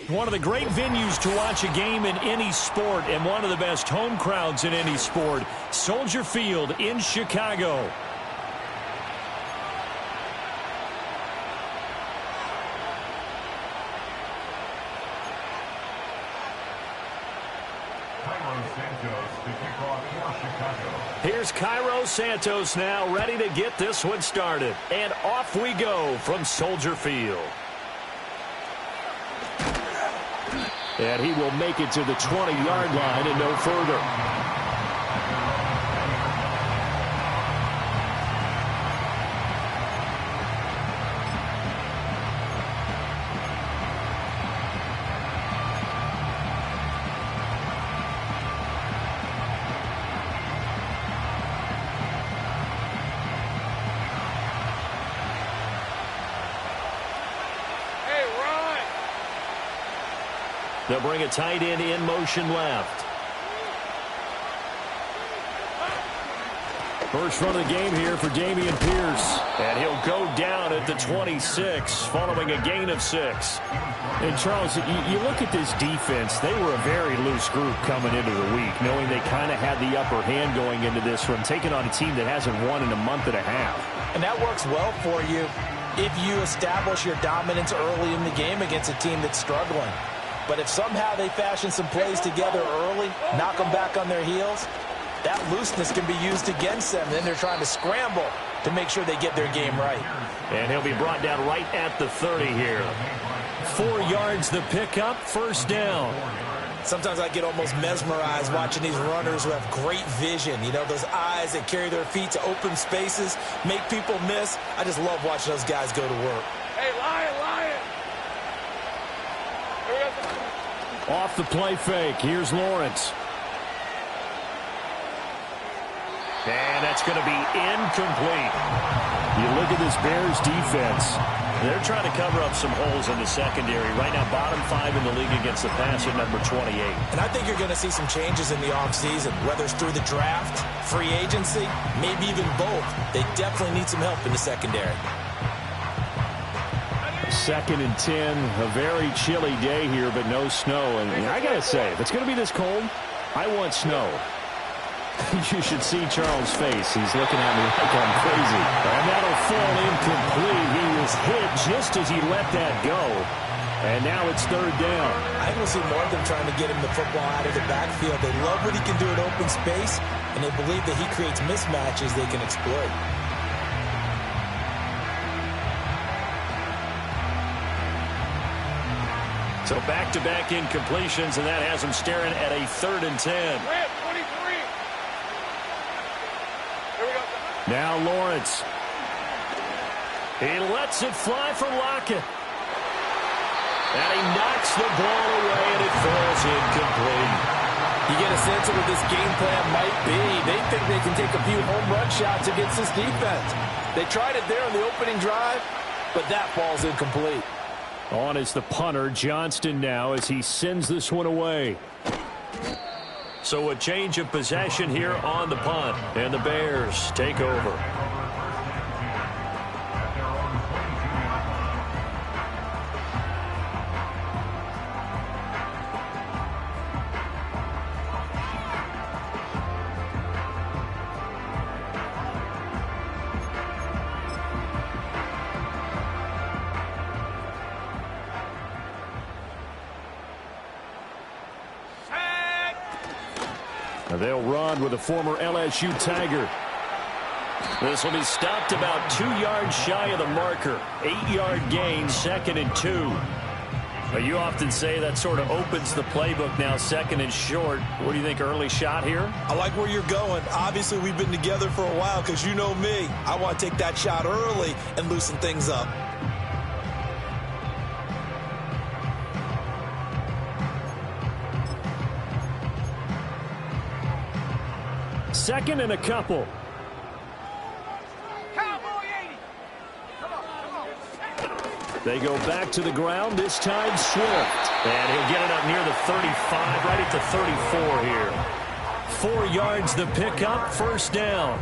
One of the great venues to watch a game in any sport and one of the best home crowds in any sport. Soldier Field in Chicago. Here's Cairo Santos now ready to get this one started. And off we go from Soldier Field. And he will make it to the 20-yard line and no further. They'll bring a tight end in motion left. First run of the game here for Dameon Pierce. And he'll go down at the 26 following a gain of 6. And Charles, you look at this defense, they were a very loose group coming into the week, knowing they kind of had the upper hand going into this one, taking on a team that hasn't won in a month and a half. And that works well for you if you establish your dominance early in the game against a team that's struggling. But if somehow they fashion some plays together early, knock them back on their heels, that looseness can be used against them. Then they're trying to scramble to make sure they get their game right. And he'll be brought down right at the 30 here. 4 yards the pickup, first down. Sometimes I get almost mesmerized watching these runners who have great vision. You know, those eyes that carry their feet to open spaces, make people miss. I just love watching those guys go to work. Hey, Lion! Off the play fake, here's Lawrence. And that's going to be incomplete. You look at this Bears defense. They're trying to cover up some holes in the secondary. Right now, bottom 5 in the league against the pass at number 28. And I think you're going to see some changes in the offseason, whether it's through the draft, free agency, maybe even both. They definitely need some help in the secondary. 2nd and 10, a very chilly day here, but no snow. And I got to say, if it's going to be this cold, I want snow. You should see Charles' face. He's looking at me like I'm crazy. And that'll fall incomplete. He was hit just as he let that go. And now it's 3rd down. I think we'll see more of them trying to get him the football out of the backfield. They love what he can do in open space, and they believe that he creates mismatches they can exploit. So back-to-back incompletions, and that has him staring at a 3rd and 10. Now Lawrence. He lets it fly for Lockett. And he knocks the ball away, and it falls incomplete. You get a sense of what this game plan might be. They think they can take a few home run shots against this defense. They tried it there on the opening drive, but that falls incomplete. On is the punter, Johnston, now as he sends this one away. So a change of possession here on the punt, and the Bears take over. They'll run with a former LSU Tiger. This will be stopped about 2 yards shy of the marker. 8-yard gain, 2nd and 2. But you often say that sort of opens the playbook now, 2nd and short. What do you think, early shot here? I like where you're going. Obviously, we've been together for a while because you know me. I want to take that shot early and loosen things up. Second and a couple. They go back to the ground, this time Swift. And he'll get it up near the 35, right at the 34 here. 4 yards the pickup, first down.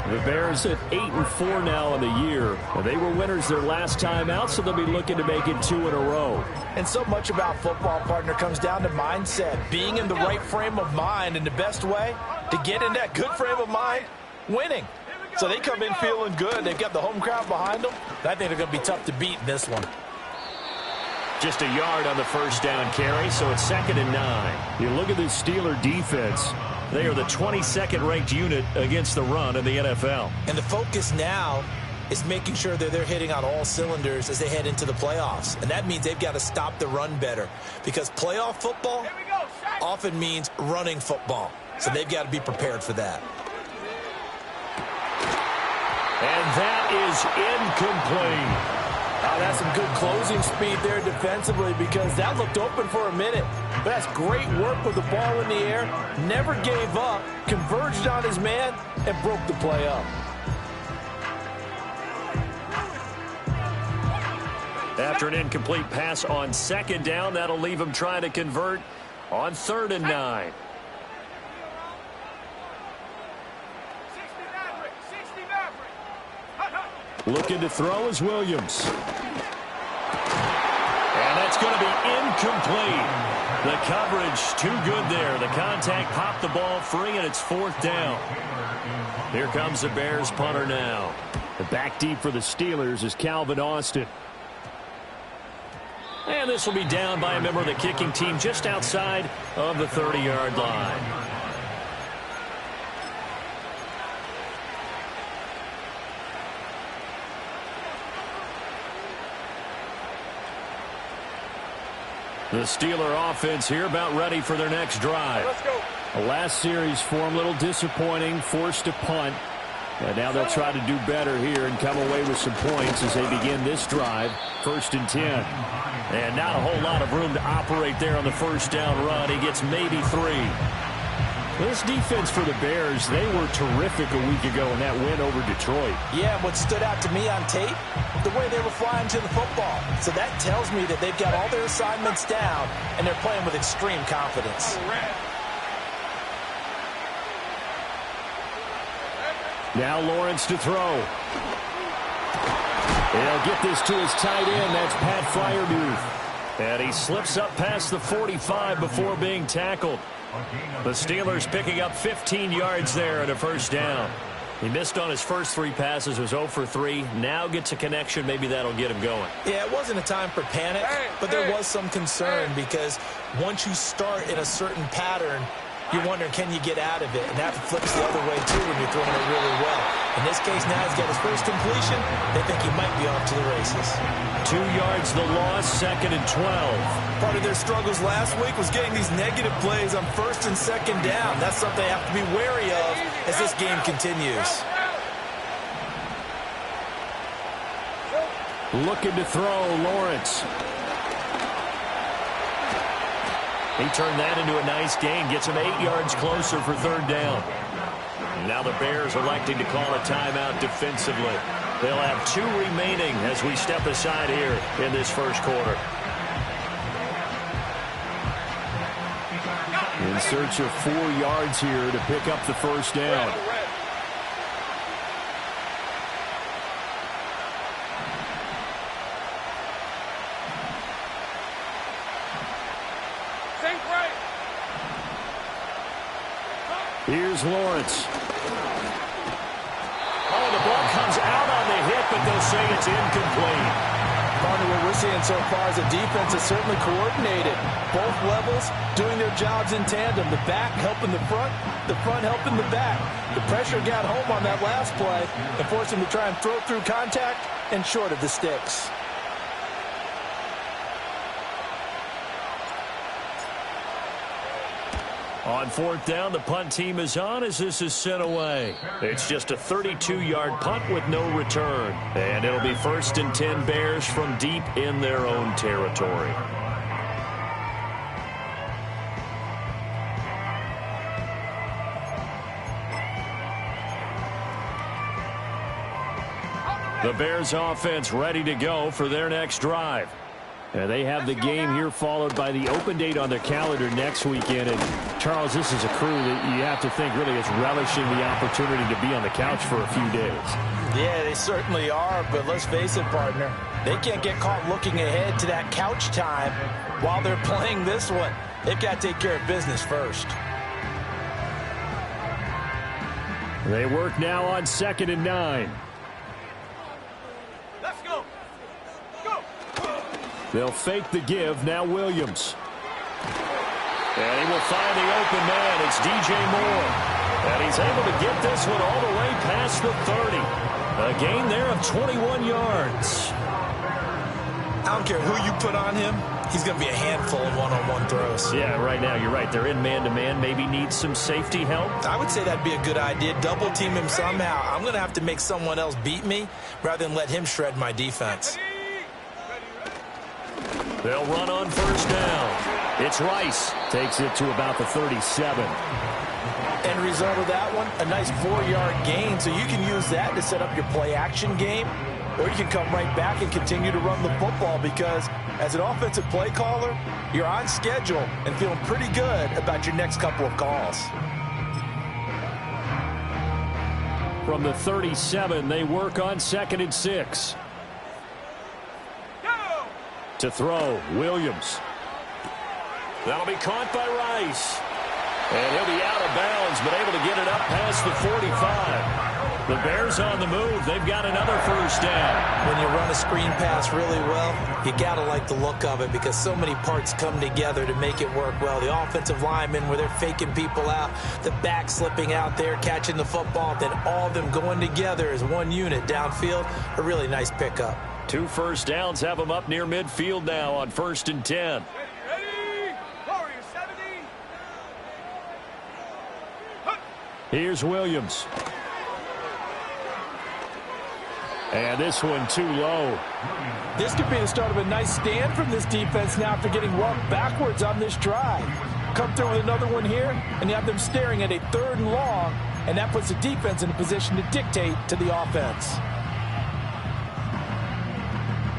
The Bears at 8-4 now in the year. They were winners their last time out, so they'll be looking to make it 2 in a row. And so much about football, partner, comes down to mindset. Being in the right frame of mind, and the best way to get in that good frame of mind, winning. So they come in feeling good. They've got the home crowd behind them. I think they're going to be tough to beat in this one. Just a yard on the first down carry, so it's 2nd and 9. You look at this Steeler defense. They are the 22nd ranked unit against the run in the NFL. And the focus now is making sure that they're hitting on all cylinders as they head into the playoffs. And that means they've got to stop the run better, because playoff football often means running football. So they've got to be prepared for that. And that is incomplete. That's some good closing speed there defensively, because that looked open for a minute. But that's great work with the ball in the air. Never gave up, converged on his man, and broke the play up. After an incomplete pass on 2nd down, that'll leave him trying to convert on 3rd and 9. Looking to throw is Williams. And that's going to be incomplete. The coverage too good there. The contact popped the ball free, and it's 4th down. Here comes the Bears punter now. The back deep for the Steelers is Calvin Austin. And this will be down by a member of the kicking team just outside of the 30-yard line. The Steeler offense here about ready for their next drive. Let's go. The last series for them, a little disappointing, forced to punt. And now they'll try to do better here and come away with some points as they begin this drive, 1st and 10. And not a whole lot of room to operate there on the first down run. He gets maybe 3. This defense for the Bears, they were terrific a week ago in that win over Detroit. Yeah, what stood out to me on tape, the way they were flying to the football. So that tells me that they've got all their assignments down, and they're playing with extreme confidence. Now Lawrence to throw. He'll get this to his tight end. That's Pat Freiermuth. And he slips up past the 45 before being tackled. The Steelers picking up 15 yards there and a first down. He missed on his first 3 passes, was 0 for 3. Now gets a connection. Maybe that'll get him going. Yeah, it wasn't a time for panic, but there was some concern, because once you start in a certain pattern, you're wondering, can you get out of it? And that flips the other way, too, when you're throwing it really well. In this case, now he's got his first completion. They think he might be off to the races. 2 yards the loss, 2nd and 12. Part of their struggles last week was getting these negative plays on 1st and 2nd down. That's something they have to be wary of as this game continues. Looking to throw, Lawrence. He turned that into a nice gain, gets him 8 yards closer for 3rd down. Now the Bears electing to call a timeout defensively. They'll have 2 remaining as we step aside here in this first quarter. In search of 4 yards here to pick up the first down. Here's Lawrence. Oh, the ball comes out on the hit, but they'll say it's incomplete. Partner, what we're seeing so far is a defense that's certainly coordinated. Both levels doing their jobs in tandem. The back helping the front helping the back. The pressure got home on that last play and forced him to try and throw through contact and short of the sticks. On 4th down, the punt team is on as this is sent away. It's just a 32-yard punt with no return. And it'll be 1st and 10 Bears from deep in their own territory. The Bears offense ready to go for their next drive. And they have the game here followed by the open date on their calendar next weekend. And Charles, this is a crew that you have to think really is relishing the opportunity to be on the couch for a few days. Yeah, they certainly are, but let's face it, partner. They can't get caught looking ahead to that couch time while they're playing this one. They've got to take care of business first. They work now on 2nd and 9. Let's go. Go. They'll fake the give. Now Williams. And he will find the open man. It's DJ Moore. And he's able to get this one all the way past the 30. A gain there of 21 yards. I don't care who you put on him. He's going to be a handful of one-on-one throws. Yeah, right now, you're right. They're in man-to-man. Maybe need some safety help. I would say that'd be a good idea. Double team him somehow. I'm going to have to make someone else beat me rather than let him shred my defense. They'll run on 1st down. It's Rice. Takes it to about the 37. End result of that one, a nice 4-yard gain. So you can use that to set up your play-action game, or you can come right back and continue to run the football because as an offensive play caller, you're on schedule and feeling pretty good about your next couple of calls. From the 37, they work on 2nd and 6. Go. To throw, Williams. That'll be caught by Rice. And he'll be out of bounds, but able to get it up past the 45. The Bears on the move. They've got another 1st down. When you run a screen pass really well, you got to like the look of it because so many parts come together to make it work well. The offensive linemen where they're faking people out, the back slipping out there, catching the football, then all of them going together as one unit downfield. A really nice pickup. 2 first downs have them up near midfield now on 1st and 10. Ready? Warrior 70. Here's Williams. And this one too low. This could be the start of a nice stand from this defense now after getting walked backwards on this drive. Come through with another one here, and you have them staring at a 3rd and long, and that puts the defense in a position to dictate to the offense.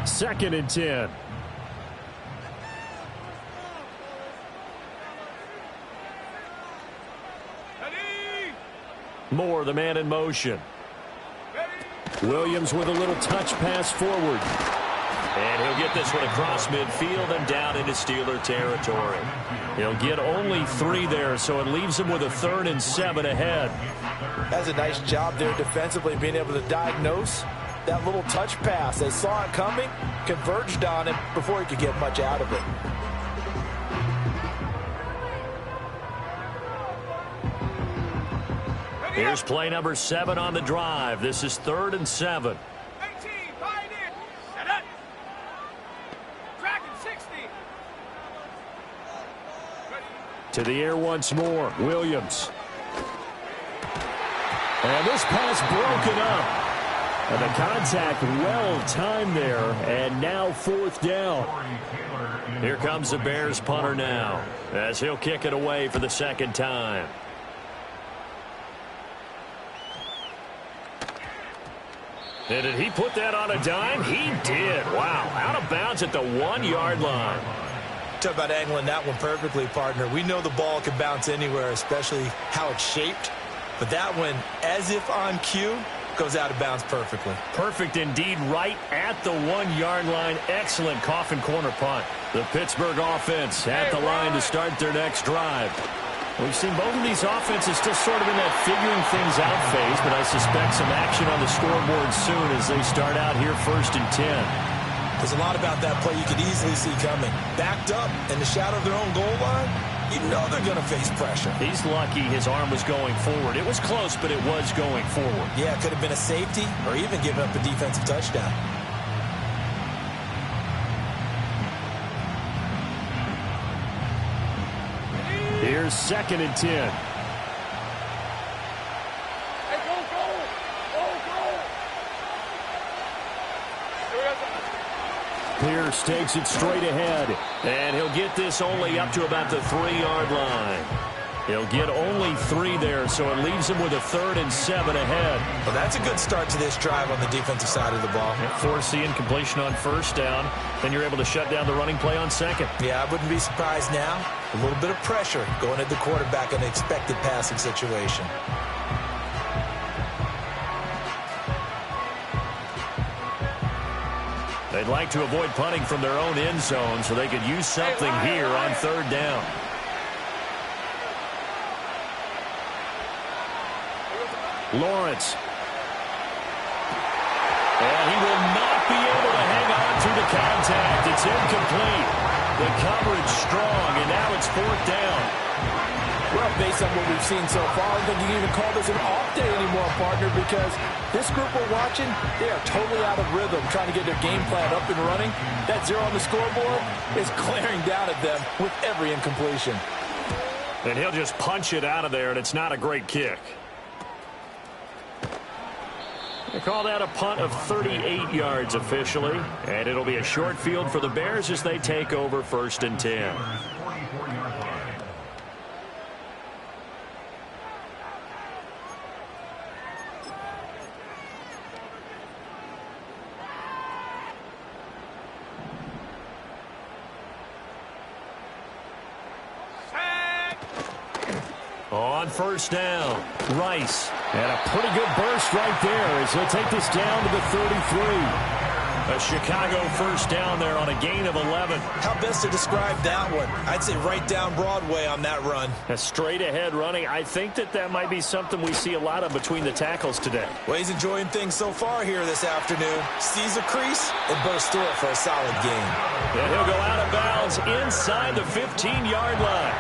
2nd and 10. Ready. Moore, the man in motion. Williams with a little touch pass forward. And he'll get this one across midfield and down into Steeler territory. He'll get only 3 there, so it leaves him with a 3rd and 7 ahead. That's a nice job there defensively, being able to diagnose that little touch pass. They saw it coming, converged on it before he could get much out of it. Here's play number 7 on the drive. This is 3rd and 7. 18, Pioneer. Set up. Dragon 60. To the air once more. Williams. And this pass broken up. And the contact well timed there. And now 4th down. Here comes the Bears punter now as he'll kick it away for the 2nd time. And did he put that on a dime? He did. Wow. Out of bounds at the 1-yard line. Talk about angling that one perfectly, partner. We know the ball can bounce anywhere, especially how it's shaped. But that one, as if on cue, goes out of bounds perfectly. Perfect indeed, right at the 1-yard line. Excellent coffin corner punt. The Pittsburgh offense at the line to start their next drive. We've seen both of these offenses still sort of in that figuring things out phase, but I suspect some action on the scoreboard soon as they start out here 1st and 10. There's a lot about that play you could easily see coming. Backed up in the shadow of their own goal line, you know they're going to face pressure. He's lucky his arm was going forward. It was close, but it was going forward. Yeah, it could have been a safety or even giving up a defensive touchdown. Here's 2nd and 10. Hey, go, go. Go, go. Pierce takes it straight ahead. And he'll get this only up to about the 3-yard line. He'll get only 3 there, so it leaves him with a 3rd and 7 ahead. Well, that's a good start to this drive on the defensive side of the ball. Force the incompletion on 1st down. Then you're able to shut down the running play on 2nd. Yeah, I wouldn't be surprised now. A little bit of pressure going at the quarterback in an expected passing situation. They'd like to avoid punting from their own end zone so they could use something here on 3rd down. Lawrence. And he will not be able to hang on through the contact. It's incomplete. The coverage strong, and now it's 4th down. Well, based on what we've seen so far, I don't think you can even call this an off day anymore, partner, because this group we're watching, they are totally out of rhythm, trying to get their game plan up and running. That 0 on the scoreboard is glaring down at them with every incompletion. And he'll just punch it out of there, and it's not a great kick. They call that a punt of 38 yards officially, and it'll be a short field for the Bears as they take over 1st and 10. On 1st down, Rice. And a pretty good burst right there as he'll take this down to the 33. A Chicago 1st down there on a gain of 11. How best to describe that one? I'd say right down Broadway on that run. A straight ahead running. I think that might be something we see a lot of between the tackles today. Well, he's enjoying things so far here this afternoon. Sees a crease and bursts through it for a solid gain. And he'll go out of bounds inside the 15-yard line.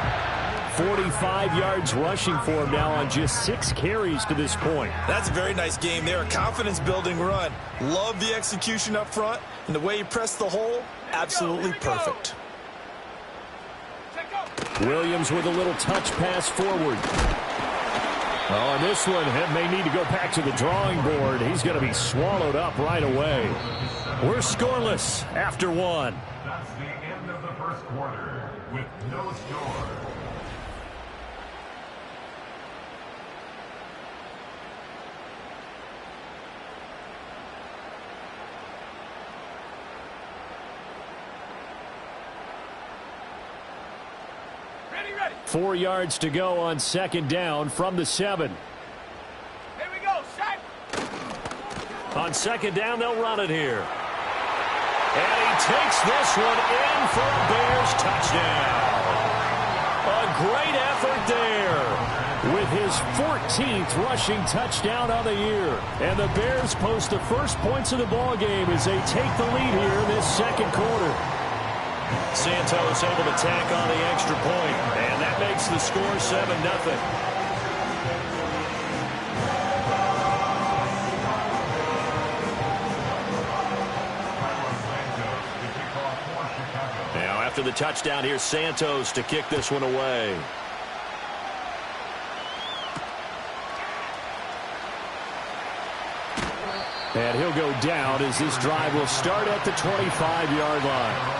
45 yards rushing for him now on just 6 carries to this point. That's a very nice game there. A confidence-building run. Love the execution up front. And the way he pressed the hole, absolutely perfect. Williams with a little touch pass forward. Oh, and this one may need to go back to the drawing board. He's going to be swallowed up right away. We're scoreless after 1. That's the end of the 1st quarter with no score. Ready. 4 yards to go on 2nd down from the 7. Here we go. Set. On 2nd down, they'll run it here. And he takes this one in for a Bears touchdown. A great effort there. With his 14th rushing touchdown of the year. And the Bears post the first points of the ballgame as they take the lead here in this 2nd quarter. Santos able to tack on the extra point, and that makes the score 7-0. Now after the touchdown, here's Santos to kick this one away. And he'll go down as this drive will start at the 25-yard line.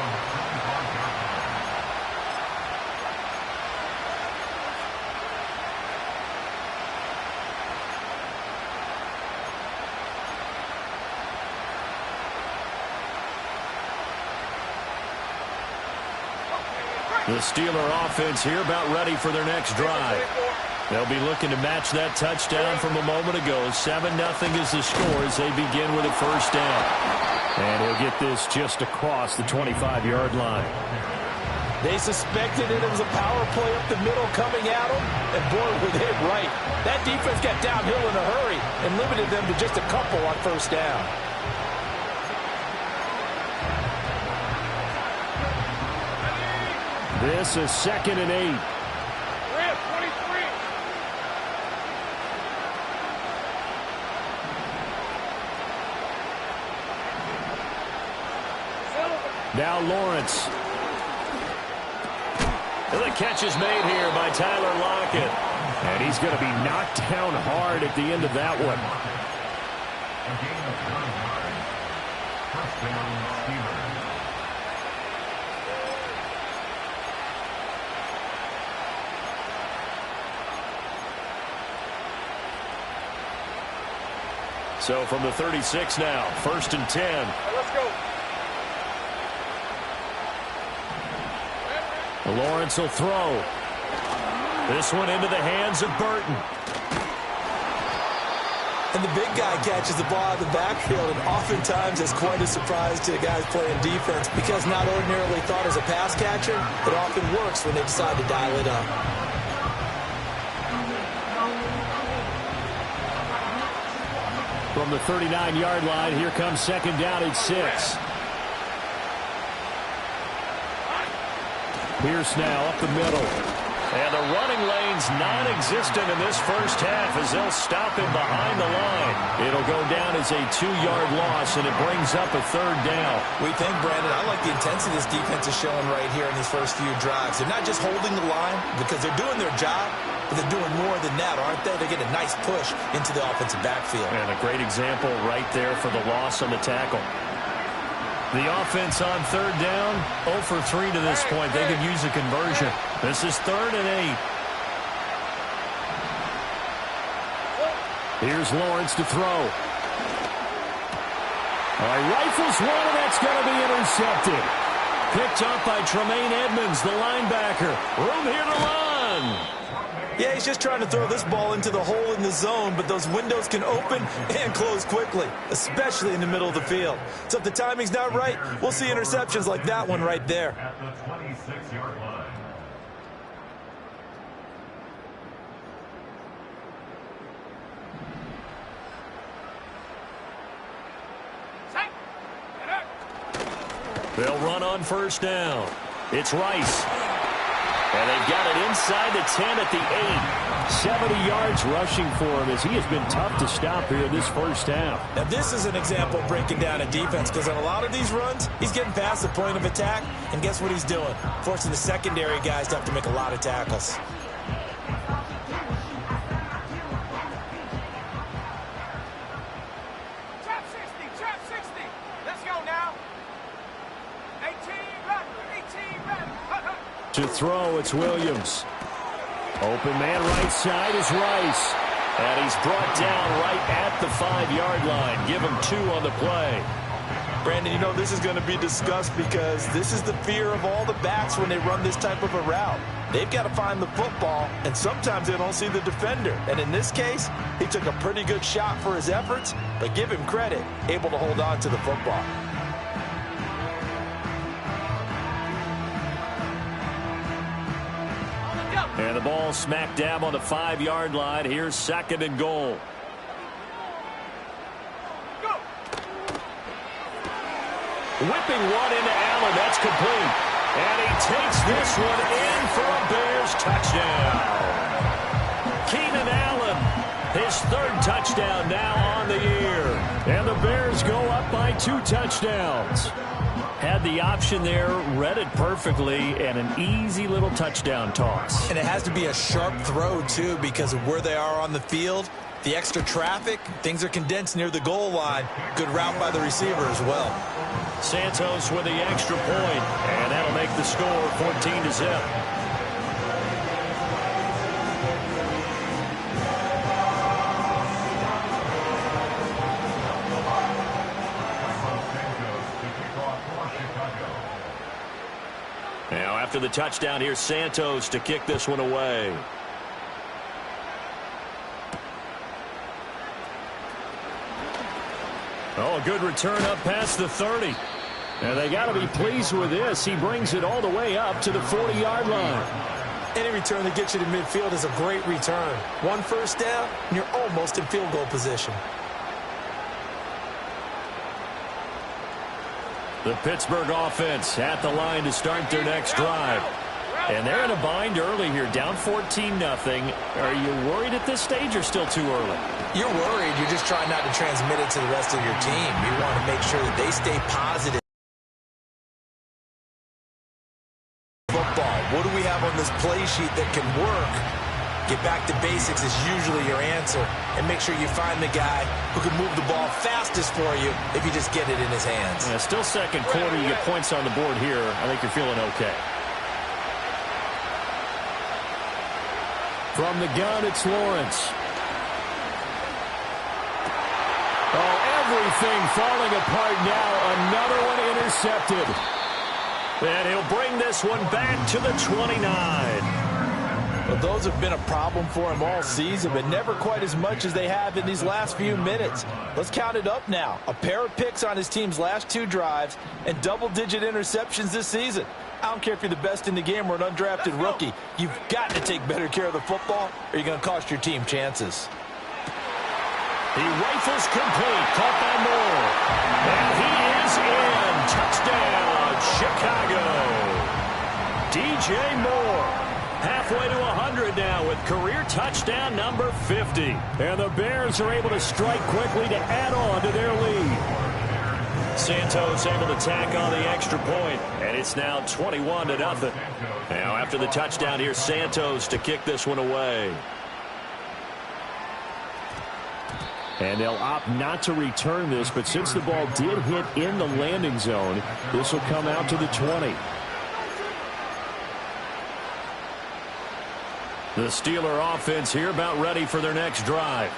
The Steeler offense here about ready for their next drive. They'll be looking to match that touchdown from a moment ago. 7-0 is the score as they begin with a 1st down. And he'll get this just across the 25-yard line. They suspected it was a power play up the middle coming at them, and boy, were they right. That defense got downhill in a hurry and limited them to just a couple on 1st down. This is 2nd and 8. Red 23. Now Lawrence. And the catch is made here by Tyler Lockett. And he's going to be knocked down hard at the end of that one. A gain of 1 yard. 1st down, Steelers. So from the 36 now, 1st and 10. Let's go. Lawrence will throw. This one into the hands of Burton. And the big guy catches the ball out of the backfield, and oftentimes is quite a surprise to the guys playing defense because not ordinarily thought as a pass catcher, it often works when they decide to dial it up. From the 39-yard line, here comes 2nd down and 6. Pierce now up the middle. And the running lane's non-existent in this first half as they'll stop him behind the line. It'll go down as a 2-yard loss, and it brings up a 3rd down. We think, Brandon, I like the intensity this defense is showing right here in these first few drives. They're not just holding the line because they're doing their job, but they're doing more than that, aren't they? They're getting a nice push into the offensive backfield. And a great example right there for the loss on the tackle. The offense on 3rd down, 0 for 3 to this point. They could use a conversion. This is 3rd and 8. Here's Lawrence to throw. Rifles one, and that's going to be intercepted. Picked up by Tremaine Edmonds, the linebacker. Room here to run. Yeah, he's just trying to throw this ball into the hole in the zone, but those windows can open and close quickly, especially in the middle of the field. So if the timing's not right, we'll see interceptions like that one right there. At the 26-yard line. They'll run on 1st down. It's Rice. And they've got it inside the 10 at the 8. 70 yards rushing for him as he has been tough to stop here in this first half. Now, this is an example of breaking down a defense because on a lot of these runs, he's getting past the point of attack, and guess what he's doing? Forcing the secondary guys to have to make a lot of tackles. Trap 60. Let's go now. 18 ready. To throw, it's Williams. Open man right side is Rice. And he's brought down right at the 5-yard line. Give him 2 on the play. Brandon, you know this is going to be discussed because this is the fear of all the backs when they run this type of a route. They've got to find the football, and sometimes they don't see the defender. And in this case, he took a pretty good shot for his efforts, but give him credit, able to hold on to the football. And the ball smack dab on the 5-yard line. Here's 2nd and goal. Go. Whipping one into Allen. That's complete. And he takes this one in for a Bears touchdown. Keenan Allen, his 3rd touchdown now on the year. And the Bears go up by 2 touchdowns. Had the option there, read it perfectly, and an easy little touchdown toss. And it has to be a sharp throw, too, because of where they are on the field. The extra traffic, things are condensed near the goal line. Good route by the receiver as well. Santos with the extra point, and that'll make the score 14-0. Now, after the touchdown, here's Santos to kick this one away. Oh, a good return up past the 30. And they got to be pleased with this. He brings it all the way up to the 40-yard line. Any return that gets you to midfield is a great return. 1 first down, and you're almost in field goal position. The Pittsburgh offense at the line to start their next drive. And they're in a bind early here, down 14-0. Are you worried at this stage or still too early? You're worried. You're just trying not to transmit it to the rest of your team. You want to make sure that they stay positive. Football. What do we have on this play sheet that can work? Get back to basics is usually your answer. And make sure you find the guy who can move the ball fastest for you if you just get it in his hands. Yeah, still second quarter. You get points on the board here. I think you're feeling okay. From the gun, it's Lawrence. Oh, Everything falling apart now. Another one intercepted. And he'll bring this one back to the 29. Well, those have been a problem for him all season, but never quite as much as they have in these last few minutes. Let's count it up now. A pair of picks on his team's last 2 drives and double-digit interceptions this season. I don't care if you're the best in the game or an undrafted rookie. You've got to take better care of the football or you're going to cost your team chances. He rifles complete, caught by Moore. And he is in. Touchdown, Chicago. DJ Moore, halfway to 100 now with career touchdown number 50. And the Bears are able to strike quickly to add on to their lead. Santos able to tack on the extra point, and it's now 21-0. Now after the touchdown, here's Santos to kick this one away. And they'll opt not to return this, but since the ball did hit in the landing zone, this will come out to the 20. The Steeler offense here about ready for their next drive.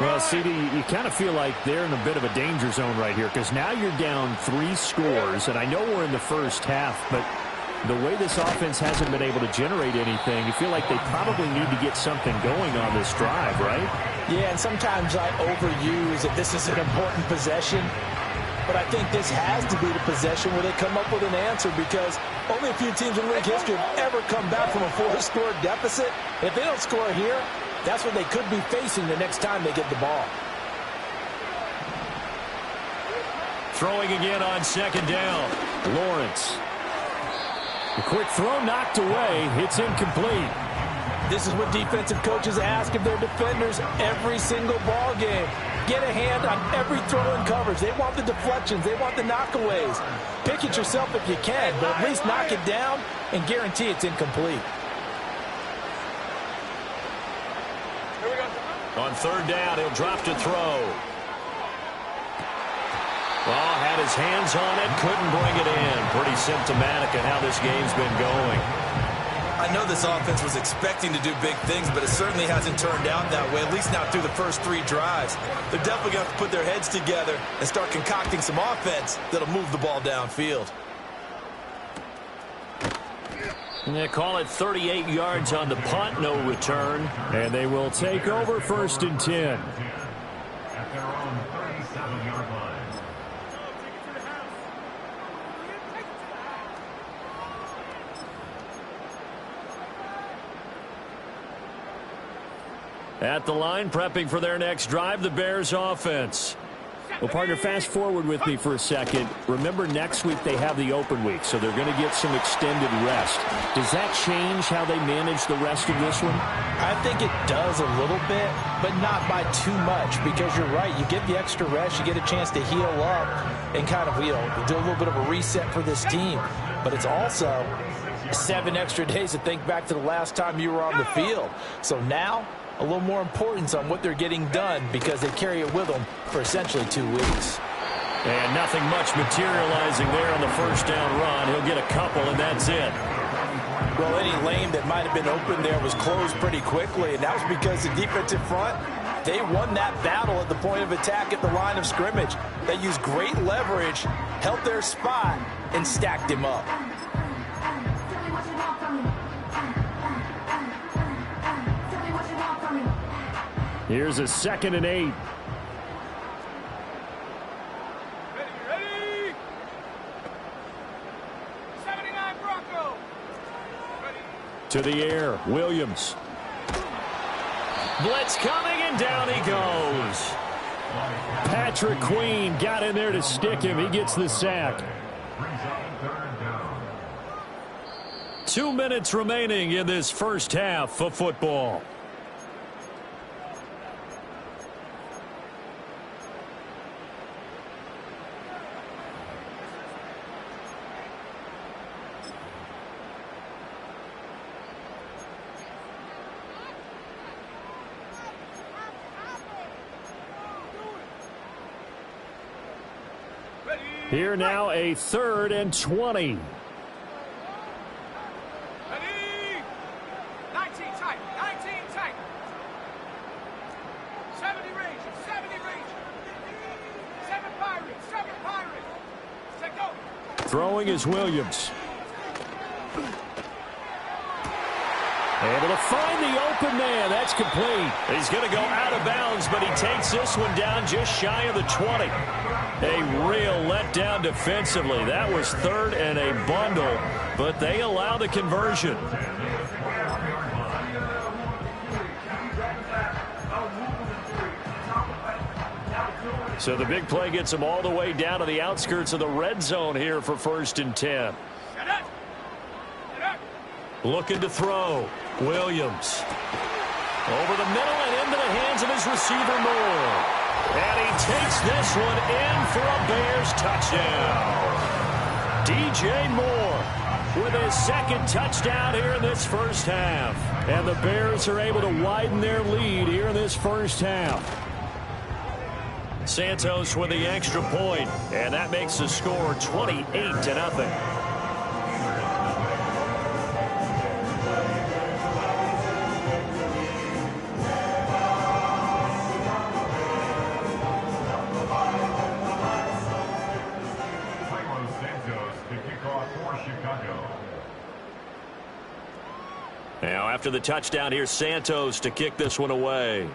Well, CD, you kind of feel like they're in a bit of a danger zone right here because now you're down 3 scores, and I know we're in the first half, but the way this offense hasn't been able to generate anything, you feel like they probably need to get something going on this drive, right? Yeah, and sometimes I overuse that this is an important possession, but I think this has to be the possession where they come up with an answer because only a few teams in league history have ever come back from a 4-score deficit. And if they don't score here, that's what they could be facing the next time they get the ball. Throwing again on second down. Lawrence. The quick throw knocked away. It's incomplete. This is what defensive coaches ask of their defenders every single ball game. Get a hand on every throw in coverage. They want the deflections. They want the knockaways. Pick it yourself if you can, but at least knock it down and guarantee it's incomplete. On third down, he'll drop to throw. Well, had his hands on it, couldn't bring it in. Pretty symptomatic of how this game's been going. I know this offense was expecting to do big things, but it certainly hasn't turned out that way, at least not through the first 3 drives. They're definitely going to have to put their heads together and start concocting some offense that'll move the ball downfield. And they call it 38 yards on the punt, no return. And they will take over 1st and 10. At their own 37-yard line. At the line, prepping for their next drive, the Bears offense. Well, partner, fast forward with me for a second. Remember, next week they have the open week, so they're going to get some extended rest. Does that change how they manage the rest of this one? I think it does a little bit, but not by too much, because you're right. You get the extra rest, you get a chance to heal up and kind of, do a little bit of a reset for this team. But it's also 7 extra days to think back to the last time you were on the field. So now, a little more importance on what they're getting done because they carry it with them for essentially 2 weeks. And nothing much materializing there on the first down run. He'll get a couple, and that's it. Well, any lane that might have been open there was closed pretty quickly, and that was because the defensive front, they won that battle at the point of attack at the line of scrimmage. They used great leverage, held their spot, and stacked him up. Here's a 2nd and 8. Ready? 79 Bronco. Ready? To the air, Williams. Blitz coming, and down he goes. Patrick Queen got in there to stick him. He gets the sack. 2 minutes remaining in this first half of football. Here now, a 3rd and 20. Ready? 19 tight. 19 tight. 70 range. 70 range. 7 Throwing is Williams. Able to find the open man. That's complete. He's going to go out of bounds, but he takes this one down just shy of the 20. A real letdown defensively. That was third and a bundle, but they allow the conversion. So the big play gets them all the way down to the outskirts of the red zone here for 1st and 10. Looking to throw. Williams. Over the middle and into the hands of his receiver, Moore. And he takes this one in for a Bears touchdown. DJ Moore with his second touchdown here in this first half. And the Bears are able to widen their lead here in this first half. Santos with the extra point, and that makes the score 28-0. Now, after the touchdown, here's Santos to kick this one away.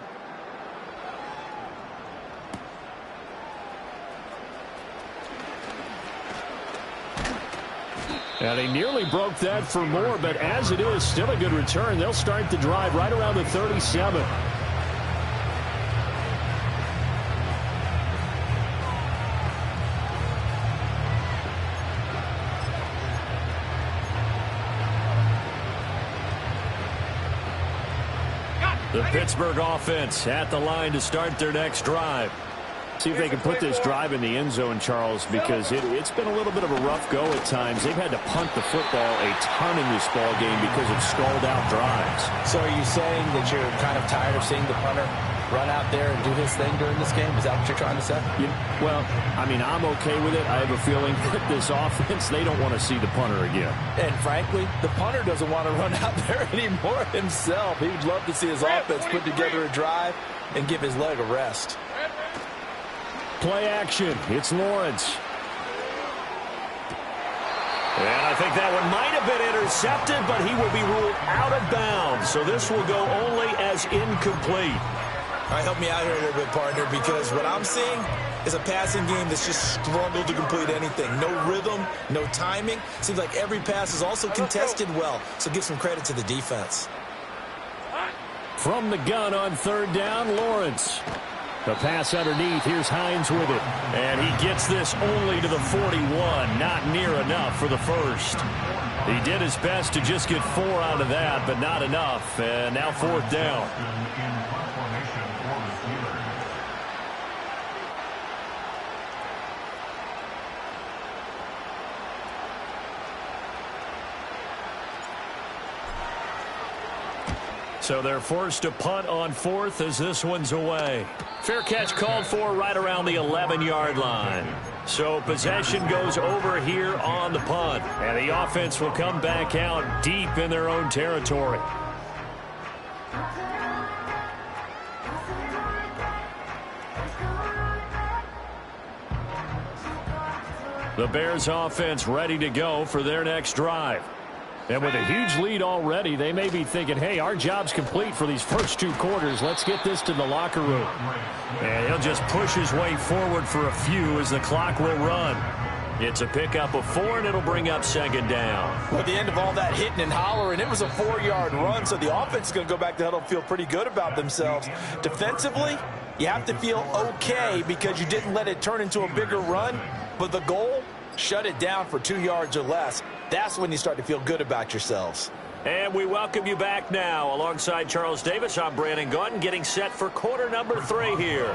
And he nearly broke that for Moore, but as it is, still a good return. They'll start the drive right around the 37. The Pittsburgh offense at the line to start their next drive. See if they can put this drive in the end zone, Charles, because it's been a little bit of a rough go at times. They've had to punt the football a ton in this ball game because of stalled out drives. So are you saying that you're kind of tired of seeing the punter run out there and do his thing during this game? Is that what you're trying to say? Yeah, well, I mean, I'm okay with it. I have a feeling that this offense, they don't want to see the punter again. And frankly, the punter doesn't want to run out there anymore himself. He would love to see his offense put together a drive and give his leg a rest. Play action. It's Lawrence. And I think that one might have been intercepted, but he will be ruled out of bounds. So this will go only as incomplete. All right, help me out here a little bit, partner, because what I'm seeing is a passing game that's just struggled to complete anything. No rhythm, no timing. Seems like every pass is also contested well, so give some credit to the defense. From the gun on 3rd down, Lawrence. The pass underneath. Here's Hines with it. And he gets this only to the 41. Not near enough for the first. He did his best to just get 4 out of that, but not enough. And now 4th down. So they're forced to punt on 4th as this one's away. Fair catch called for right around the 11-yard line. So possession goes over here on the punt. And the offense will come back out deep in their own territory. The Bears offense ready to go for their next drive. And with a huge lead already, they may be thinking, hey, our job's complete for these first 2 quarters. Let's get this to the locker room. And he'll just push his way forward for a few as the clock will run. It's a pickup of 4, and it'll bring up 2nd down. Well, at the end of all that hitting and hollering, it was a 4-yard run, so the offense is going to go back to huddle and feel pretty good about themselves. Defensively, you have to feel okay because you didn't let it turn into a bigger run, but the goal, shut it down for 2 yards or less. That's when you start to feel good about yourselves. And we welcome you back now. Alongside Charles Davis, I'm Brandon Gaudin, getting set for quarter number 3 here.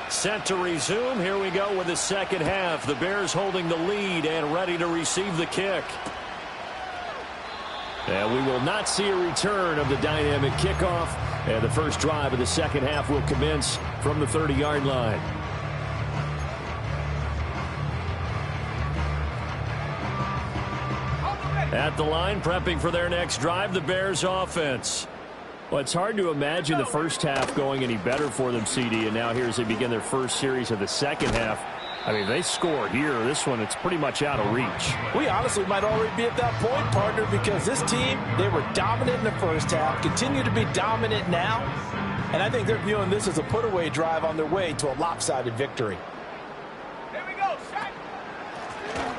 Set to resume. Here we go with the second half. The Bears holding the lead and ready to receive the kick. And we will not see a return of the dynamic kickoff. And the first drive of the second half will commence from the 30-yard line. At the line, prepping for their next drive, the Bears offense. Well, it's hard to imagine the first half going any better for them, CD, and now here as they begin their first series of the second half. I mean, they score here. This one, it's pretty much out of reach. We honestly might already be at that point, partner, because this team, they were dominant in the first half, continue to be dominant now, and I think they're viewing this as a put-away drive on their way to a lopsided victory. Here we go, set.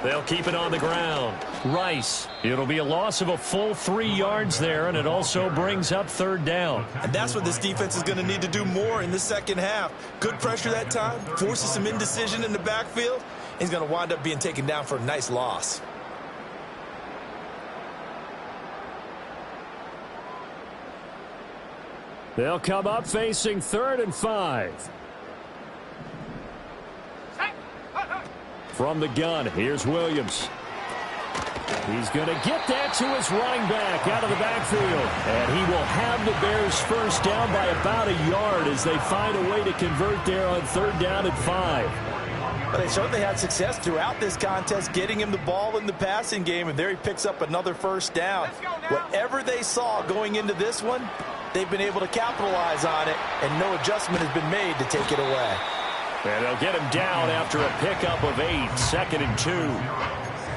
They'll keep it on the ground. Rice. It'll be a loss of a full 3 yards there, and it also brings up 3rd down. And that's what this defense is going to need to do more in the second half. Good pressure that time, forces some indecision in the backfield. He's going to wind up being taken down for a nice loss. They'll come up facing 3rd and 5. Set. Hut, hut. From the gun, here's Williams. He's going to get that to his running back out of the backfield. And he will have the Bears first down by about a yard as they find a way to convert there on 3rd down and 5. But they certainly had success throughout this contest, getting him the ball in the passing game, and there he picks up another first down. Whatever they saw going into this one, they've been able to capitalize on it, and no adjustment has been made to take it away. And they'll get him down after a pickup of 8, 2nd and 2.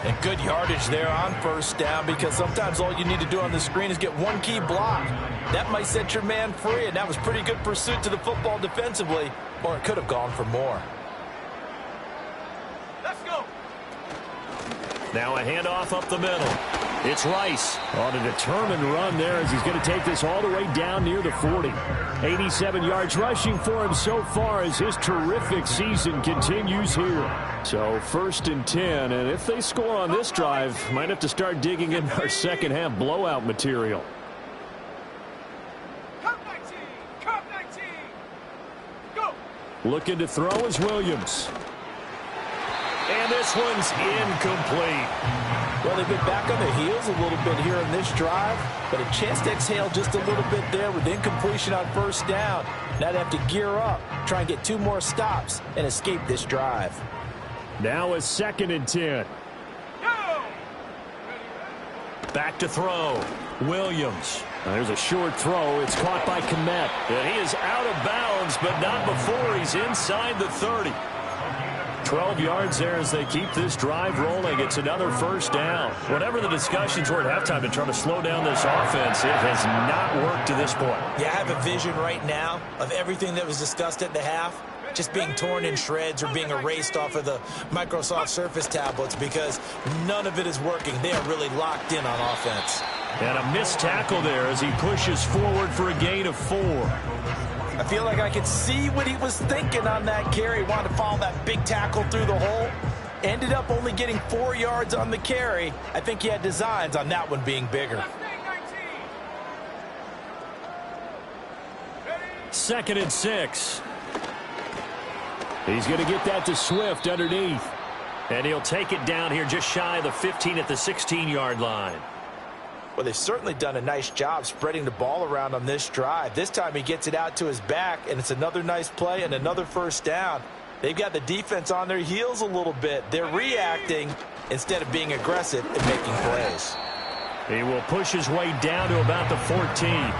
And good yardage there on first down, because sometimes all you need to do on the screen is get one key block. That might set your man free, and that was pretty good pursuit to the football defensively, or it could have gone for more. Let's go. Now a handoff up the middle. It's Rice on a determined run there as he's going to take this all the way down near the 40. 87 yards rushing for him so far as his terrific season continues here. So 1st and 10, and if they score on this drive, might have to start digging in our second half blowout material. Curve 19. Curve 19. Go. Looking to throw is Williams. And this one's incomplete. Well, they've been back on their heels a little bit here in this drive, but a chance to exhale just a little bit there with incompletion on first down. Now they have to gear up, try and get 2 more stops, and escape this drive. Now a 2nd and 10. Go. Back to throw. Williams. There's a short throw. It's caught by Kmet. And he is out of bounds, but not before he's inside the 30. 12 yards there as they keep this drive rolling. It's another first down. Whatever the discussions were at halftime to try to slow down this offense, it has not worked to this point. Yeah, I have a vision right now of everything that was discussed at the half just being torn in shreds or being erased off of the Microsoft Surface tablets because none of it is working. They are really locked in on offense. And a missed tackle there as he pushes forward for a gain of 4. I feel like I could see what he was thinking on that carry. He wanted to follow that big tackle through the hole. Ended up only getting 4 yards on the carry. I think he had designs on that one being bigger. 2nd and 6. He's going to get that to Swift underneath. And he'll take it down here just shy of the 15 at the 16-yard line. Well, they've certainly done a nice job spreading the ball around on this drive. This time he gets it out to his back, and it's another nice play and another first down. They've got the defense on their heels a little bit. They're reacting instead of being aggressive and making plays. He will push his way down to about the 14.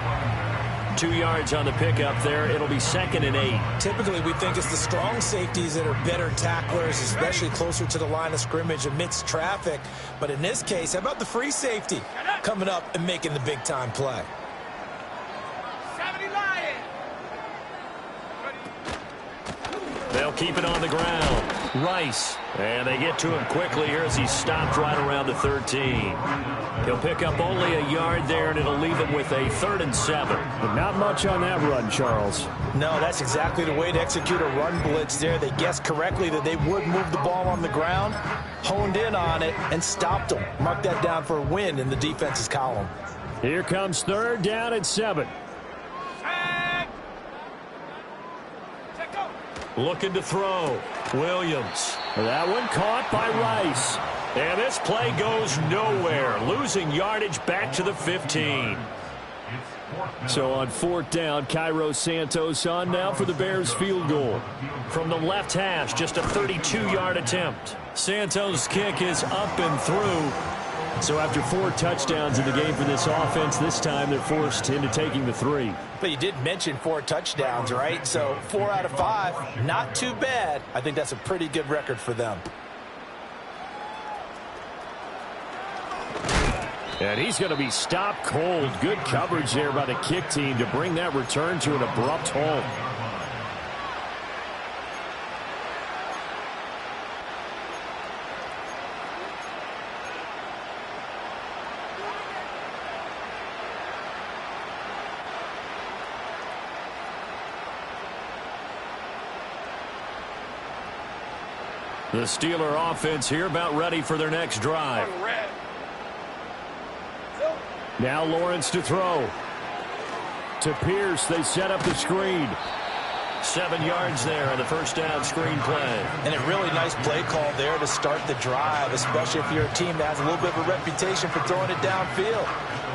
2 yards on the pickup there. It'll be 2nd and 8. Typically, we think it's the strong safeties that are better tacklers, especially closer to the line of scrimmage amidst traffic. But in this case, how about the free safety coming up and making the big-time play? 70 Lions. They'll keep it on the ground. Rice. And they get to him quickly here as he's stopped right around the 13. He'll pick up only a yard there, and it'll leave him with a 3rd and 7. But not much on that run, Charles. No, that's exactly the way to execute a run blitz there. They guessed correctly that they would move the ball on the ground, honed in on it, and stopped them. Mark that down for a win in the defense's column. Here comes 3rd down and 7. Looking to throw. Williams. That one caught by Rice. And this play goes nowhere. Losing yardage back to the 15. So on 4th down, Cairo Santos on now for the Bears field goal. From the left hash, just a 32-yard attempt. Santos' kick is up and through. So after 4 touchdowns in the game for this offense, this time they're forced into taking the 3. But you did mention 4 touchdowns, right? So 4 out of 5, not too bad. I think that's a pretty good record for them. And he's going to be stopped cold. Good coverage there by the kick team to bring that return to an abrupt halt. The Steeler offense here about ready for their next drive. Now Lawrence to throw. To Pierce, they set up the screen. 7 yards there on the first down screen play. And a really nice play call there to start the drive, especially if you're a team that has a little bit of a reputation for throwing it downfield.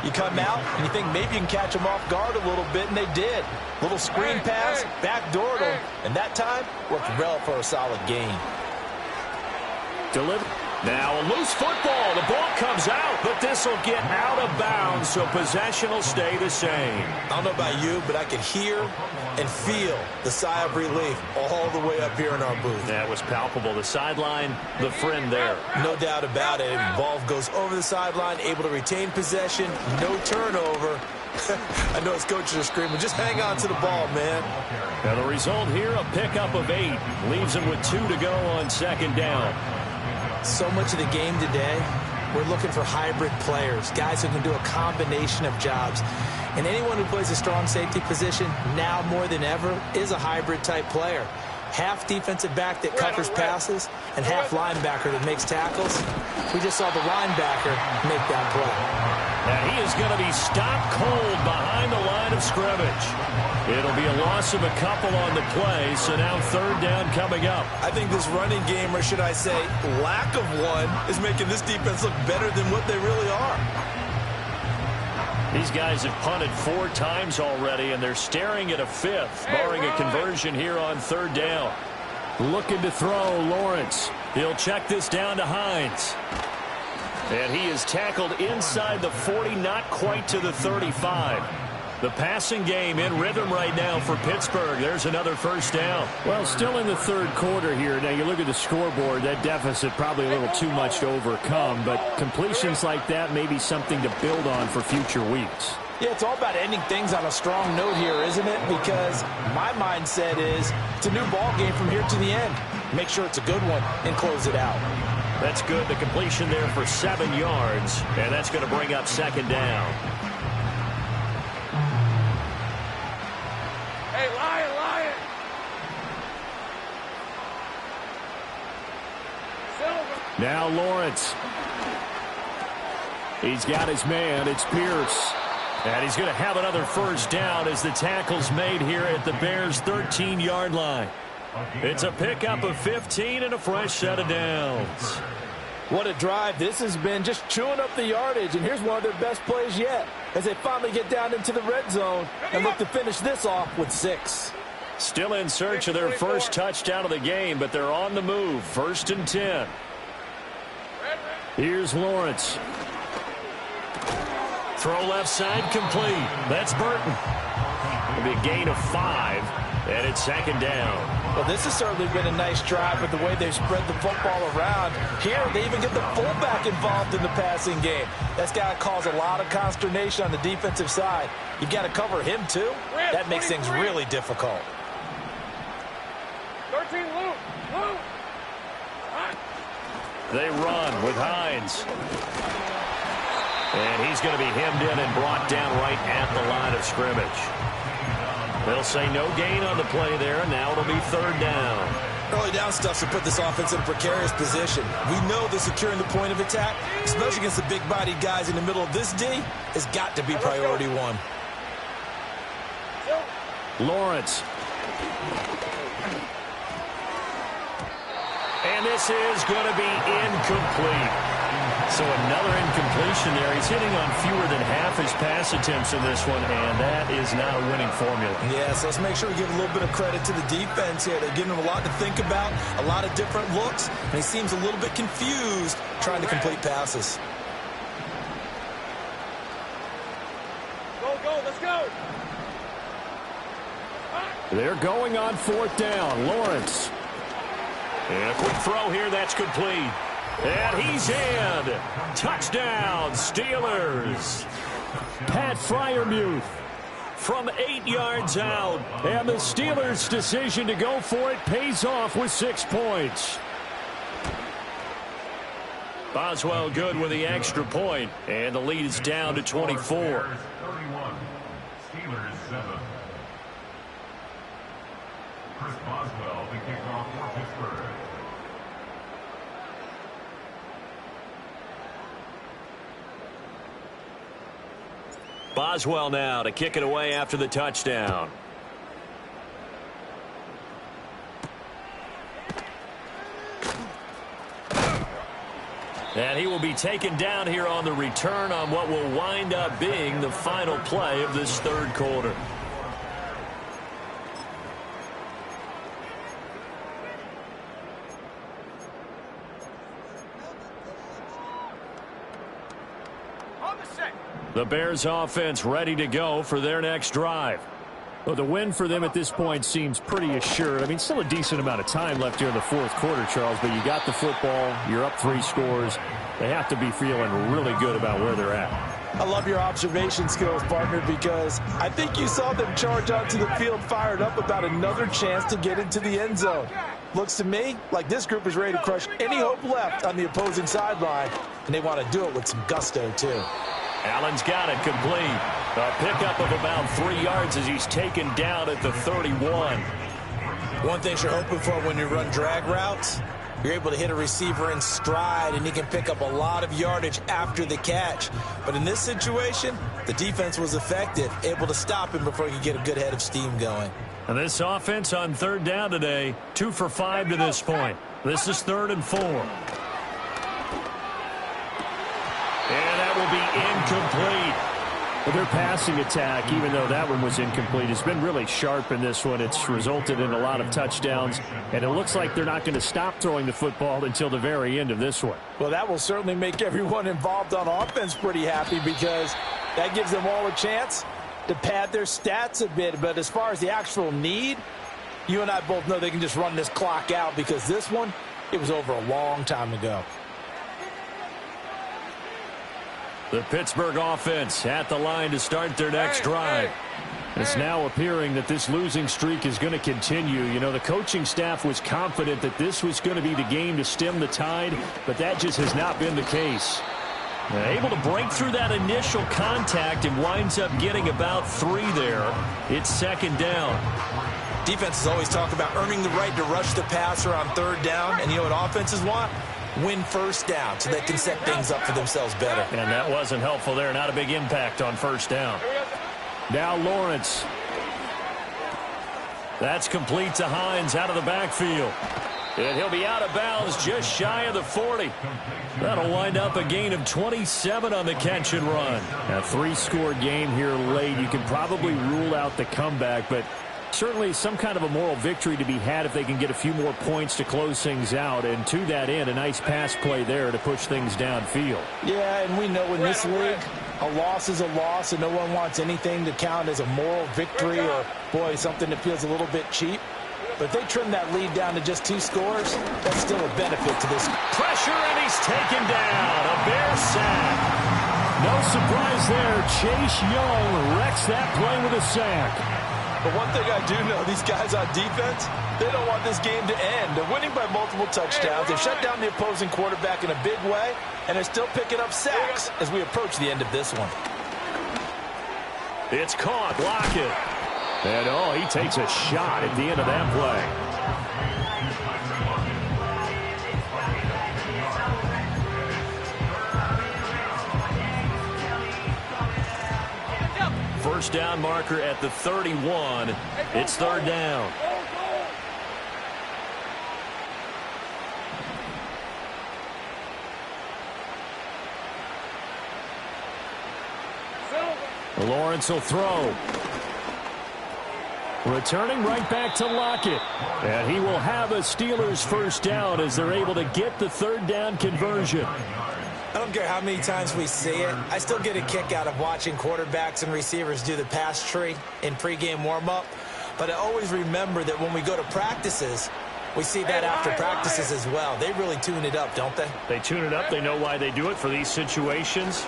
You come out and you think maybe you can catch them off guard a little bit, and they did. Little screen pass, backdoored them, and that time worked well for a solid gain. Deliver. Now a loose football. The ball comes out, but this will get out of bounds, so possession will stay the same. I don't know about you, but I can hear and feel the sigh of relief all the way up here in our booth. That was palpable. The sideline, the friend there. No doubt about it. Ball goes over the sideline, able to retain possession, no turnover. I know his coaches are screaming, just hang on to the ball, man. Now the result here, a pickup of 8. Leaves him with 2 to go on second down. So much of the game today, we're looking for hybrid players, guys who can do a combination of jobs. And anyone who plays a strong safety position, now more than ever, is a hybrid type player. Half defensive back that covers passes and half linebacker that makes tackles. We just saw the linebacker make that play. And he is going to be stopped cold behind the line of scrimmage. It'll be a loss of a couple on the play, so now third down coming up. I think this running game, or should I say lack of one, is making this defense look better than what they really are. These guys have punted 4 times already, and they're staring at a 5th, barring a conversion here on third down. Looking to throw, Lawrence. He'll check this down to Hines. And he is tackled inside the 40, not quite to the 35. The passing game in rhythm right now for Pittsburgh. There's another first down. Well, still in the third quarter here. Now, you look at the scoreboard, that deficit probably a little too much to overcome, but completions like that may be something to build on for future weeks. Yeah, it's all about ending things on a strong note here, isn't it? Because my mindset is it's a new ball game from here to the end. Make sure it's a good one and close it out. That's good. The completion there for 7 yards, and that's going to bring up second down. Hey, Lion! Silver! Now Lawrence. He's got his man. It's Pierce. And he's going to have another first down as the tackle's made here at the Bears' 13-yard line. It's a pickup of 15 and a fresh set of downs. What a drive this has been, just chewing up the yardage. And here's one of their best plays yet as they finally get down into the red zone and look to finish this off with 6. Still in search of their first touchdown of the game, but they're on the move. 1st and 10. Here's Lawrence. Throw left side complete. That's Burton. It'll be a gain of 5, and it's second down. Well, this has certainly been a nice drive with the way they've spread the football around. Here, they even get the fullback involved in the passing game. That's got to cause a lot of consternation on the defensive side. You've got to cover him, too. That makes things really difficult. 13, Luke! They run with Hines. And he's going to be hemmed in and brought down right at the line of scrimmage. They'll say no gain on the play there. Now it'll be third down. Early down stuff to put this offense in a precarious position. We know that securing the point of attack, especially against the big-bodied guys in the middle of this D, has got to be priority 1. Lawrence. And this is going to be incomplete. So another incompletion there. He's hitting on fewer than half his pass attempts in this one, and that is not a winning formula. Yeah, so let's make sure we give a little bit of credit to the defense here. They're giving him a lot to think about, a lot of different looks, and he seems a little bit confused trying to complete passes. Let's go. They're going on 4th down. Lawrence. And a quick throw here that's complete. And he's in. Touchdown, Steelers. Pat Freiermuth From 8 yards out. and the Steelers' decision to go for it pays off with 6 points. Boswell good with the extra point, and the lead is down to 24. 31. Steelers 7. Chris Boswell, the kickoff for Pittsburgh. Boswell now to kick it away after the touchdown. And he will be taken down here on the return on what will wind up being the final play of this 3rd quarter. The Bears offense ready to go for their next drive. Well, the win for them at this point seems pretty assured. I mean, still a decent amount of time left here in the 4th quarter, Charles, but you got the football, you're up 3 scores. They have to be feeling really good about where they're at. I love your observation skills, partner, because I think you saw them charge onto the field fired up about another chance to get into the end zone. Looks to me like this group is ready to crush any hope left on the opposing sideline, and they want to do it with some gusto, too. Allen's got it complete. A pickup of about 3 yards as he's taken down at the 31. One thing you're hoping for when you run drag routes, you're able to hit a receiver in stride, and he can pick up a lot of yardage after the catch. But in this situation, the defense was effective, able to stop him before he could get a good head of steam going. And this offense on 3rd down today, 2 for 5 to this point. This is 3rd and 4. And that will be incomplete. But their passing attack, even though that one was incomplete, has been really sharp in this one. It's resulted in a lot of touchdowns, and it looks like they're not going to stop throwing the football until the very end of this one. Well, that will certainly make everyone involved on offense pretty happy, because that gives them all a chance to pad their stats a bit. But as far as the actual need, you and I both know they can just run this clock out, because this one, it was over a long time ago. The Pittsburgh offense at the line to start their next drive. It's now appearing that this losing streak is going to continue. You know, the coaching staff was confident that this was going to be the game to stem the tide, but that just has not been the case. Able to break through that initial contact and winds up getting about 3 there. It's 2nd down. Defenses always talk about earning the right to rush the passer on 3rd down, and you know what offenses want? Win 1st down so they can set things up for themselves better. And that wasn't helpful there. Not a big impact on 1st down. Now Lawrence. That's complete to Hines out of the backfield. And he'll be out of bounds just shy of the 40. That'll wind up a gain of 27 on the catch and run. A 3-score game here late. You can probably rule out the comeback, but certainly some kind of a moral victory to be had if they can get a few more points to close things out. And to that end, a nice pass play there to push things downfield. Yeah, and we know in this league, a loss is a loss, and no one wants anything to count as a moral victory or, boy, something that feels a little bit cheap. But if they trim that lead down to just 2 scores, that's still a benefit to this. Pressure, and he's taken down. A Bear sack. No surprise there. Chase Young wrecks that play with a sack. But one thing I do know, these guys on defense, they don't want this game to end. They're winning by multiple touchdowns. They've shut down the opposing quarterback in a big way, and they're still picking up sacks as we approach the end of this one. It's caught. Lockett. And, oh, he takes a shot at the end of that play. First down marker at the 31. It's 3rd down. Lawrence will throw. Returning right back to Lockett. And he will have a Steelers 1st down as they're able to get the 3rd down conversion. I don't don't care how many times we see it. I still get a kick out of watching quarterbacks and receivers do the pass tree in pregame warm-up. But I always remember that when we go to practices, we see that after practices as well. They really tune it up, don't they? They tune it up. They know why they do it for these situations.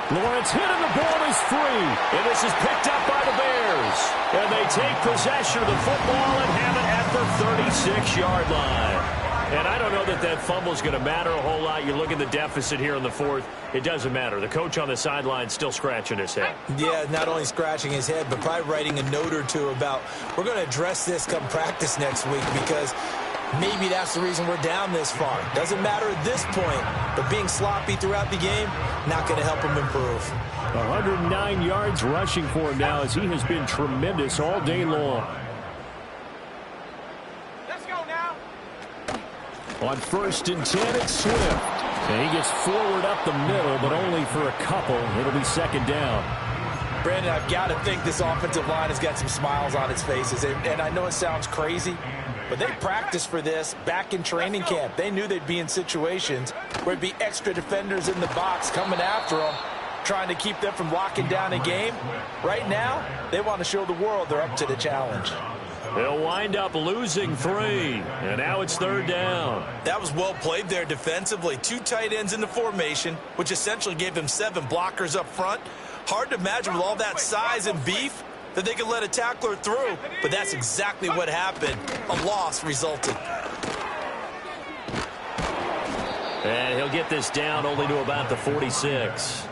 Lawrence hit and the ball is free. And this is picked up by the Bears. And they take possession of the football and have it at the 36-yard line. And I don't know that that fumble is going to matter a whole lot. You look at the deficit here in the fourth. It doesn't matter. The coach on the sideline still scratching his head. Yeah, not only scratching his head, but probably writing a note or two about, we're going to address this come practice next week because maybe that's the reason we're down this far. Doesn't matter at this point, but being sloppy throughout the game, not going to help him improve. 109 yards rushing for him now as he has been tremendous all day long. Let's go now. On 1st and 10, it's Swift. And he gets forward up the middle, but only for a couple. It'll be 2nd down. Brandon, I've got to think this offensive line has got some smiles on its faces. And I know it sounds crazy, but they practiced for this back in training camp. They knew they'd be in situations where it'd be extra defenders in the box coming after them, trying to keep them from locking down a game. Right now, they want to show the world they're up to the challenge. They'll wind up losing 3, and now it's 3rd down. That was well played there defensively. 2 tight ends in the formation, which essentially gave them 7 blockers up front. Hard to imagine with all that size and beef that they could let a tackler through, but that's exactly what happened. A loss resulted. And he'll get this down only to about the 46.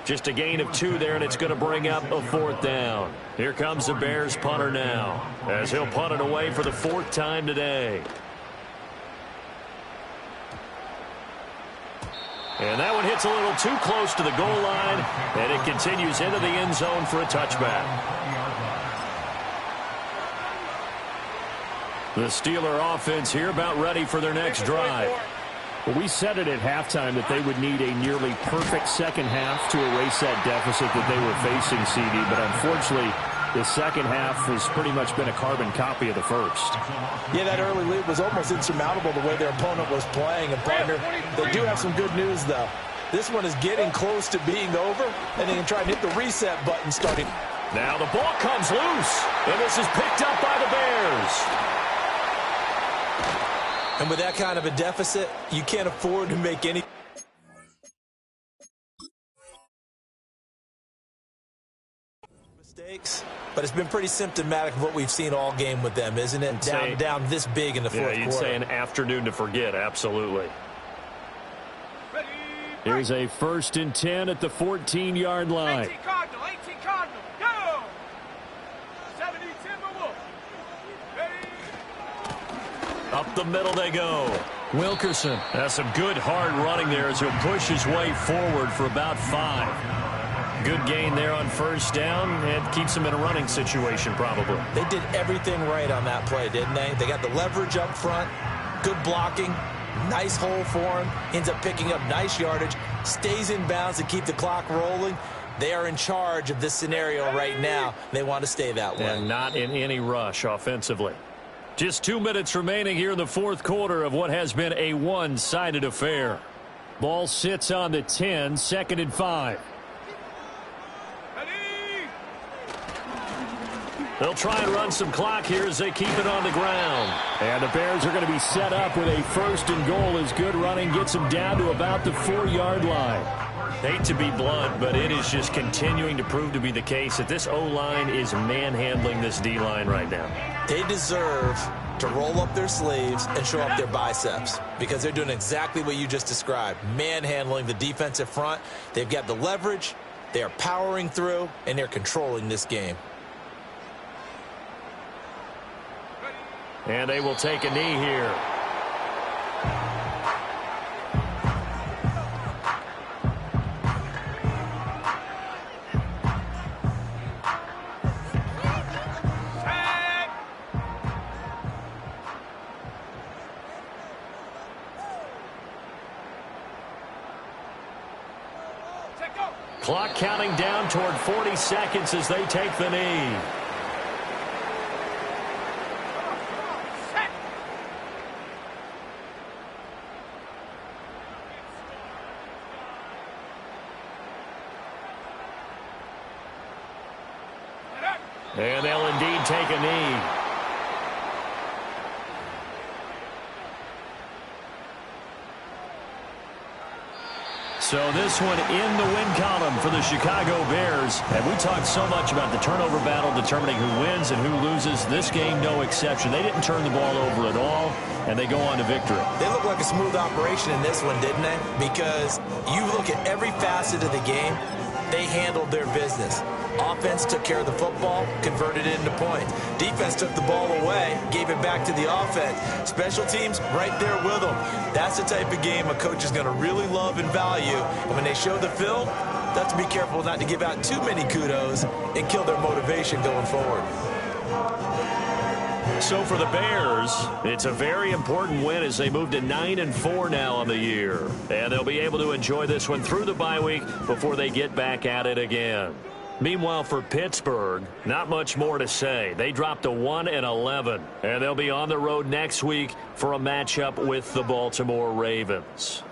Just a gain of 2 there, and it's going to bring up a 4th down. Here comes the Bears punter now, as he'll punt it away for the 4th time today. And that one hits a little too close to the goal line, and it continues into the end zone for a touchback. The Steeler offense here about ready for their next drive. Well, we said it at halftime that they would need a nearly perfect second half to erase that deficit that they were facing, CD. But unfortunately, the second half has pretty much been a carbon copy of the first. Yeah, that early lead was almost insurmountable the way their opponent was playing. And, partner, they do have some good news, though. This one is getting close to being over, and they can try and hit the reset button starting. Now the ball comes loose, and this is picked up by the Bears. And with that kind of a deficit, you can't afford to make any mistakes. But it's been pretty symptomatic of what we've seen all game with them, isn't it? Down this big in the fourth quarter. Yeah, you'd say an afternoon to forget, absolutely. Here's a 1st and 10 at the 14-yard line. 18 Cardinal, go! 70 Timberwolves. Up the middle they go. Wilkerson. That's some good hard running there as he'll push his way forward for about 5. Good gain there on 1st down, and keeps him in a running situation probably. They did everything right on that play, didn't they? They got the leverage up front, good blocking, nice hole for him, ends up picking up nice yardage, stays in bounds to keep the clock rolling. They are in charge of this scenario right now. They want to stay that way. And not in any rush offensively. Just 2 minutes remaining here in the fourth quarter of what has been a one-sided affair. Ball sits on the 10, 2nd and 5. They'll try and run some clock here as they keep it on the ground. And the Bears are going to be set up with a 1st and goal as good running gets them down to about the 4-yard line. Hate to be blunt, but it is just continuing to prove to be the case that this O-line is manhandling this D-line right now. They deserve to roll up their sleeves and show up their biceps because they're doing exactly what you just described, manhandling the defensive front. They've got the leverage, they are powering through, and they're controlling this game. And they will take a knee here. Clock counting down toward 40 seconds as they take the knee. And they'll indeed take a knee. So this one in the win column for the Chicago Bears. And we talked so much about the turnover battle determining who wins and who loses. This game, no exception. They didn't turn the ball over at all, and they go on to victory. They look like a smooth operation in this one, didn't they? Because you look at every facet of the game, they handled their business. Offense took care of the football, converted it into points. Defense took the ball away, gave it back to the offense. Special teams, right there with them. That's the type of game a coach is going to really love and value. And when they show the film, they have to be careful not to give out too many kudos and kill their motivation going forward. So for the Bears, it's a very important win as they move to 9-4 now on the year. And they'll be able to enjoy this one through the bye week before they get back at it again. Meanwhile, for Pittsburgh, not much more to say. They dropped to 1-11, and they'll be on the road next week for a matchup with the Baltimore Ravens.